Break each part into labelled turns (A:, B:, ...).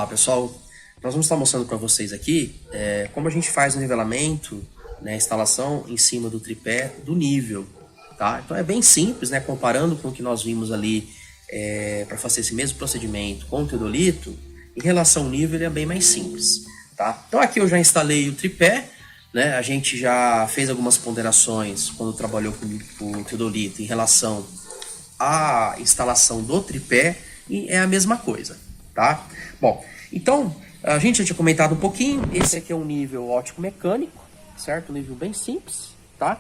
A: Olá pessoal, nós vamos estar mostrando para vocês aqui como a gente faz o nivelamento, né, instalação em cima do tripé do nível, tá? Então é bem simples, né, comparando com o que nós vimos ali para fazer esse mesmo procedimento com o teodolito, em relação ao nível ele é bem mais simples, tá? Então aqui eu já instalei o tripé, né, a gente já fez algumas ponderações quando trabalhou com o teodolito em relação à instalação do tripé e é a mesma coisa, tá? Bom, então a gente já tinha comentado um pouquinho, esse aqui é um nível óptico mecânico, certo? Um nível bem simples, tá?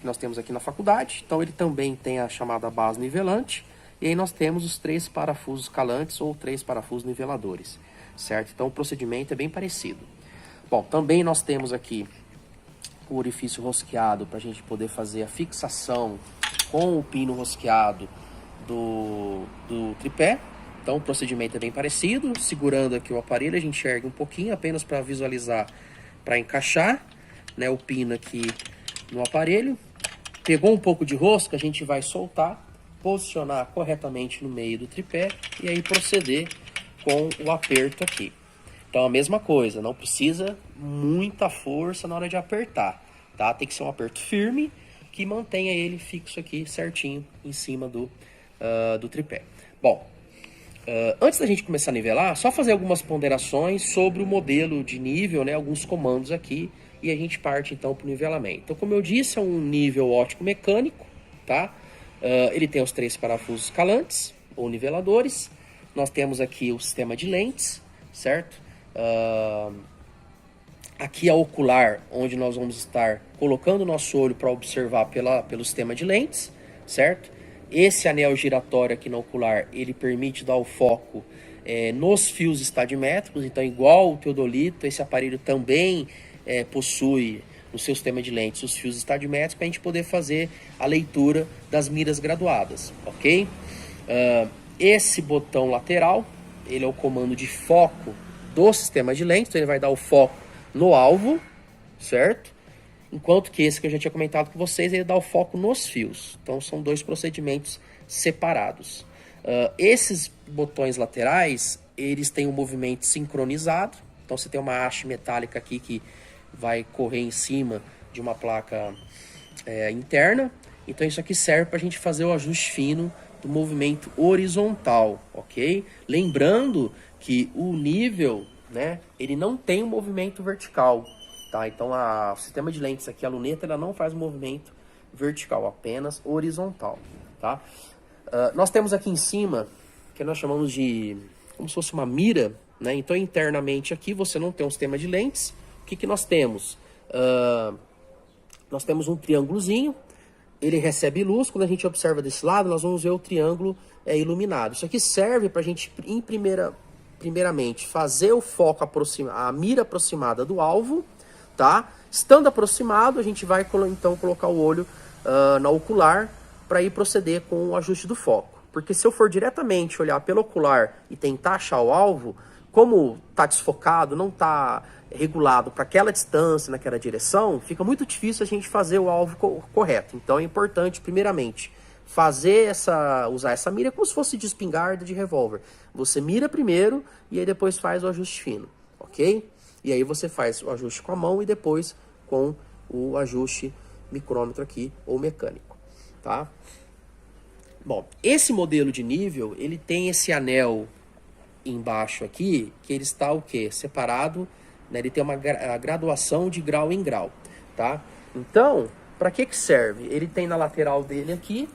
A: Que nós temos aqui na faculdade, então ele também tem a chamada base nivelante, e aí nós temos os 3 parafusos calantes ou 3 parafusos niveladores, certo? Então o procedimento é bem parecido. Bom, também nós temos aqui o orifício rosqueado para a gente poder fazer a fixação com o pino rosqueado do tripé. Então o procedimento é bem parecido, segurando aqui o aparelho a gente enxerga um pouquinho apenas para visualizar, para encaixar, né, o pino aqui no aparelho. Pegou um pouco de rosca, a gente vai soltar, posicionar corretamente no meio do tripé e aí proceder com o aperto aqui. Então a mesma coisa, não precisa muita força na hora de apertar, tá? Tem que ser um aperto firme que mantenha ele fixo aqui certinho em cima do tripé. Bom, antes da gente começar a nivelar, só fazer algumas ponderações sobre o modelo de nível, né, alguns comandos aqui, e a gente parte então para o nivelamento. Então, como eu disse, é um nível óptico mecânico, tá? Ele tem os 3 parafusos calantes, ou niveladores. Nós temos aqui o sistema de lentes, certo? Aqui a ocular, onde nós vamos estar colocando o nosso olho para observar pelo sistema de lentes, certo? Esse anel giratório aqui no ocular, ele permite dar o foco nos fios estadimétricos, então igual o teodolito, esse aparelho também possui no seu sistema de lentes os fios estadimétricos para a gente poder fazer a leitura das miras graduadas, ok? Esse botão lateral, ele é o comando de foco do sistema de lentes, então ele vai dar o foco no alvo, certo? Enquanto que esse que eu já tinha comentado com vocês, ele dá o foco nos fios. Então são 2 procedimentos separados. Esses botões laterais, eles têm um movimento sincronizado. Então você tem uma haste metálica aqui que vai correr em cima de uma placa interna. Então isso aqui serve para a gente fazer o ajuste fino do movimento horizontal, ok? Lembrando que o nível, né, ele não tem um movimento vertical. Tá, então o sistema de lentes aqui, a luneta, ela não faz movimento vertical, apenas horizontal, tá? Nós temos aqui em cima, que nós chamamos de como se fosse uma mira, né? Então internamente aqui você não tem um sistema de lentes. O que nós temos? Nós temos um triângulozinho, ele recebe luz, quando a gente observa desse lado, nós vamos ver o triângulo iluminado. Isso aqui serve para a gente, primeiramente, fazer o foco a mira aproximada do alvo, tá? Estando aproximado, a gente vai então colocar o olho na ocular para ir proceder com o ajuste do foco. Porque se eu for diretamente olhar pelo ocular e tentar achar o alvo, como está desfocado, não está regulado para aquela distância, naquela direção, fica muito difícil a gente fazer o alvo correto. Então é importante, primeiramente, usar essa mira como se fosse de espingarda de revólver. Você mira primeiro e aí depois faz o ajuste fino, ok? E aí você faz o ajuste com a mão e depois com o ajuste micrômetro aqui, ou mecânico, tá? Bom, esse modelo de nível, ele tem esse anel embaixo aqui, que ele está o quê? Separado, né? Ele tem uma graduação de grau em grau, tá? Então, para que serve? Ele tem na lateral dele aqui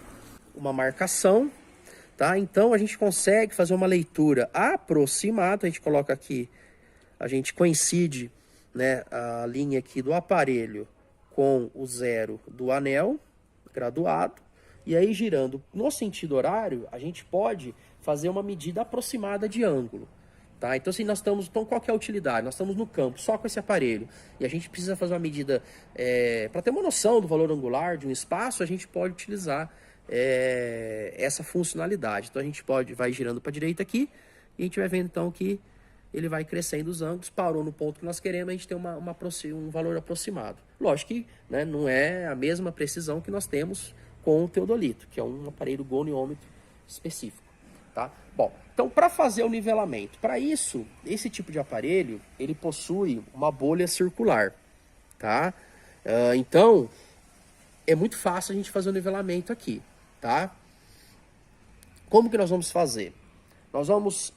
A: uma marcação, tá? Então a gente consegue fazer uma leitura aproximada, a gente coloca aqui, a gente coincide, né, a linha aqui do aparelho com o 0 do anel graduado, e aí girando no sentido horário, a gente pode fazer uma medida aproximada de ângulo, tá? Então, assim, então qual que é a utilidade? Nós estamos no campo só com esse aparelho, e a gente precisa fazer uma medida, para ter uma noção do valor angular de um espaço, a gente pode utilizar essa funcionalidade. Então a gente vai girando para a direita aqui, e a gente vai vendo então que ele vai crescendo os ângulos, parou no ponto que nós queremos, a gente tem um valor aproximado. Lógico que, né, não é a mesma precisão que nós temos com o teodolito, que é um aparelho goniômetro específico, tá? Bom, Então, para fazer o nivelamento, para isso, esse tipo de aparelho, ele possui uma bolha circular, tá? Então, é muito fácil a gente fazer o nivelamento aqui, tá? Como que nós vamos fazer? Nós vamos...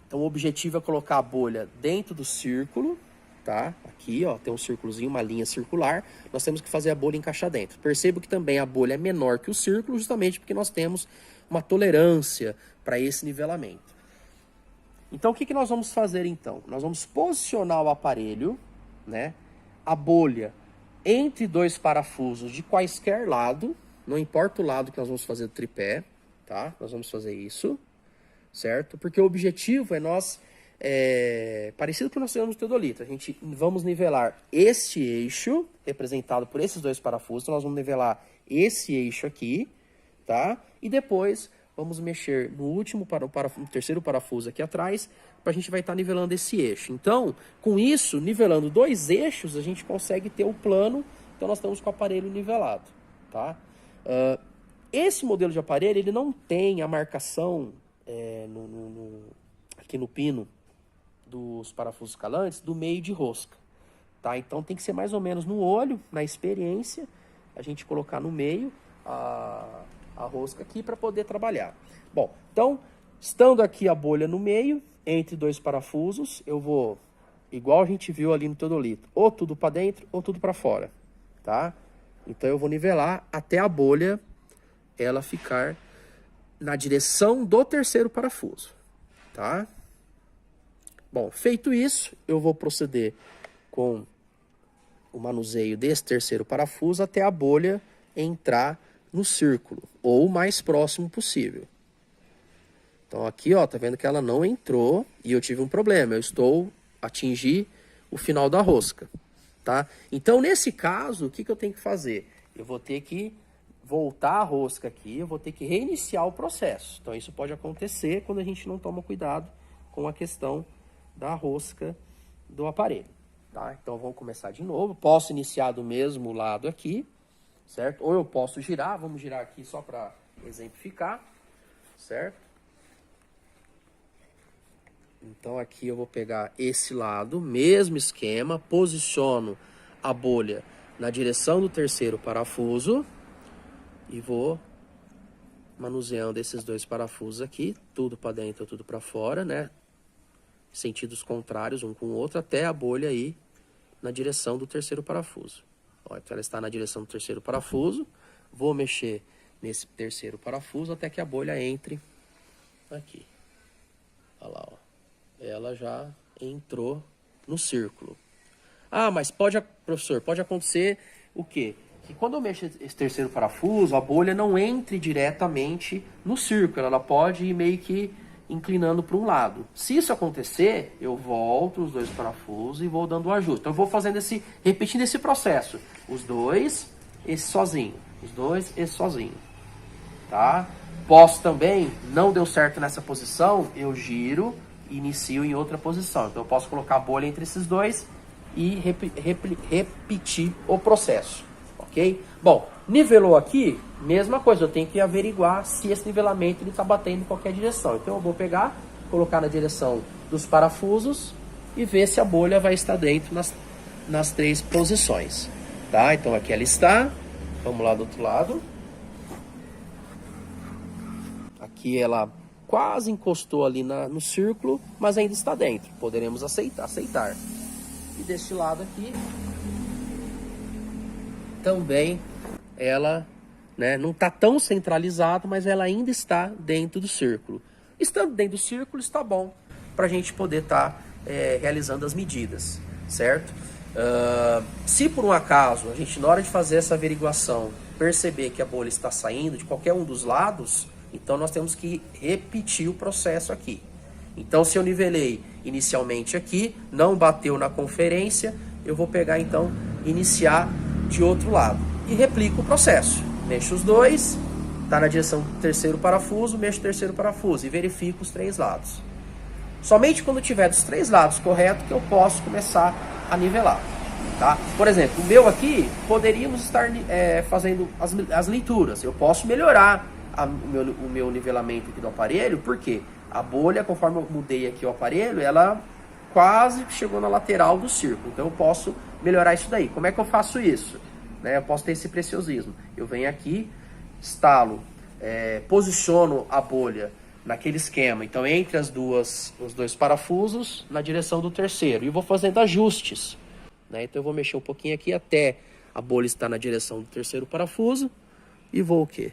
A: Então, o objetivo é colocar a bolha dentro do círculo, tá? Aqui, ó, tem um círculozinho, uma linha circular. Nós temos que fazer a bolha encaixar dentro. Percebo que também a bolha é menor que o círculo, justamente porque nós temos uma tolerância para esse nivelamento. Então, o que nós vamos fazer, então? Nós vamos posicionar o aparelho, né? A bolha entre dois parafusos de quaisquer lado, não importa o lado que nós vamos fazer do tripé, tá? Nós vamos fazer isso, certo? Porque o objetivo é nós, parecido com o que nós fizemos no teodolito, a gente vamos nivelar este eixo, representado por esses dois parafusos, então nós vamos nivelar esse eixo aqui, tá? E depois vamos mexer no último, no terceiro parafuso aqui atrás, para a gente vai estar nivelando esse eixo. Então, com isso, nivelando dois eixos, a gente consegue ter o plano, então nós estamos com o aparelho nivelado, tá? Esse modelo de aparelho, ele não tem a marcação aqui no pino dos parafusos calantes do meio de rosca, tá? Então tem que ser mais ou menos no olho, na experiência, a gente colocar no meio a rosca aqui para poder trabalhar. Bom, então, estando aqui a bolha no meio, entre dois parafusos, eu vou, igual a gente viu ali no teodolito, ou tudo para dentro ou tudo para fora, tá? Então eu vou nivelar até a bolha ela ficar na direção do terceiro parafuso, tá? Bom, feito isso, eu vou proceder com o manuseio desse terceiro parafuso até a bolha entrar no círculo, ou o mais próximo possível. Então aqui, ó, tá vendo que ela não entrou e eu tive um problema, eu atingi o final da rosca, tá? Então nesse caso, o que eu tenho que fazer? Eu vou ter que voltar a rosca aqui, eu vou ter que reiniciar o processo. Então isso pode acontecer quando a gente não toma cuidado com a questão da rosca do aparelho, tá? Então vamos começar de novo, posso iniciar do mesmo lado aqui, certo? Ou eu posso girar, vamos girar aqui só para exemplificar, certo? Então aqui eu vou pegar esse lado, mesmo esquema, posiciono a bolha na direção do terceiro parafuso e vou manuseando esses dois parafusos aqui, tudo para dentro, tudo para fora, né? Sentidos contrários um com o outro, até a bolha aí na direção do terceiro parafuso. Ó, então ela está na direção do terceiro parafuso, vou mexer nesse terceiro parafuso até que a bolha entre aqui. Olha lá, ó. Ela já entrou no círculo. Ah, mas professor, pode acontecer o quê? Que quando eu mexo esse terceiro parafuso, a bolha não entre diretamente no círculo, ela pode ir meio que inclinando para um lado. Se isso acontecer, eu volto os dois parafusos e vou dando o ajuste. Então eu vou repetindo esse processo. Os dois, esse sozinho. Os dois, esse sozinho. Tá? Posso também, não deu certo nessa posição, eu giro e inicio em outra posição. Então eu posso colocar a bolha entre esses dois e repetir o processo. Ok? Bom, nivelou aqui, mesma coisa, eu tenho que averiguar se esse nivelamento está batendo em qualquer direção. Então eu vou pegar, colocar na direção dos parafusos e ver se a bolha vai estar dentro nas três posições. Tá? Então aqui ela está, vamos lá do outro lado. Aqui ela quase encostou ali no círculo, mas ainda está dentro. Poderemos aceitar. E deste lado aqui, também ela, né, não está tão centralizado, mas ela ainda está dentro do círculo. Estando dentro do círculo, está bom para a gente poder estar realizando as medidas, certo? Se por um acaso a gente, na hora de fazer essa averiguação, perceber que a bolha está saindo de qualquer um dos lados, então nós temos que repetir o processo aqui. Então se eu nivelei inicialmente aqui, não bateu na conferência, eu vou pegar então, iniciar de outro lado. E replico o processo. Mexo os dois, está na direção do terceiro parafuso, mexo o terceiro parafuso e verifico os três lados. Somente quando tiver dos três lados correto que eu posso começar a nivelar. Tá? Por exemplo, o meu aqui, poderíamos estar fazendo as leituras. Eu posso melhorar o meu nivelamento aqui do aparelho, por quê? A bolha, conforme eu mudei aqui o aparelho, ela quase chegou na lateral do círculo. Então eu posso melhorar isso daí. Como é que eu faço isso? Né? Eu posso ter esse preciosismo. Eu venho aqui, instalo, posiciono a bolha naquele esquema. Então entre os dois parafusos na direção do terceiro. E vou fazendo ajustes. Né? Então eu vou mexer um pouquinho aqui até a bolha estar na direção do terceiro parafuso. E vou o quê?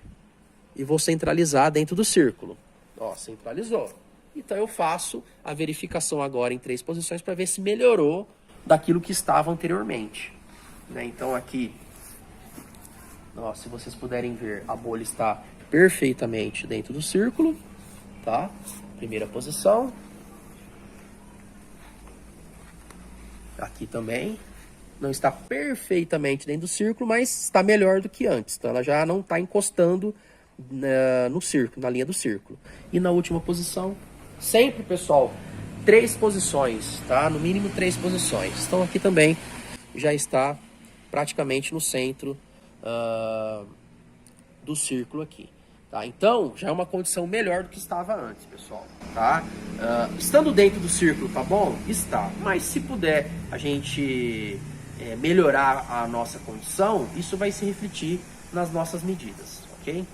A: E vou centralizar dentro do círculo. Ó, centralizou. Então eu faço a verificação agora em 3 posições para ver se melhorou daquilo que estava anteriormente. Né? Então aqui, ó, se vocês puderem ver, a bolha está perfeitamente dentro do círculo. Tá? Primeira posição. Aqui também. Não está perfeitamente dentro do círculo, mas está melhor do que antes. Então ela já não está encostando no círculo, na linha do círculo. E na última posição, sempre, pessoal, 3 posições, tá? No mínimo 3 posições. Então aqui também já está praticamente no centro do círculo aqui. Tá? Então já é uma condição melhor do que estava antes, pessoal. Tá? Estando dentro do círculo, tá bom? Está. Mas se puder a gente melhorar a nossa condição, isso vai se refletir nas nossas medidas, ok?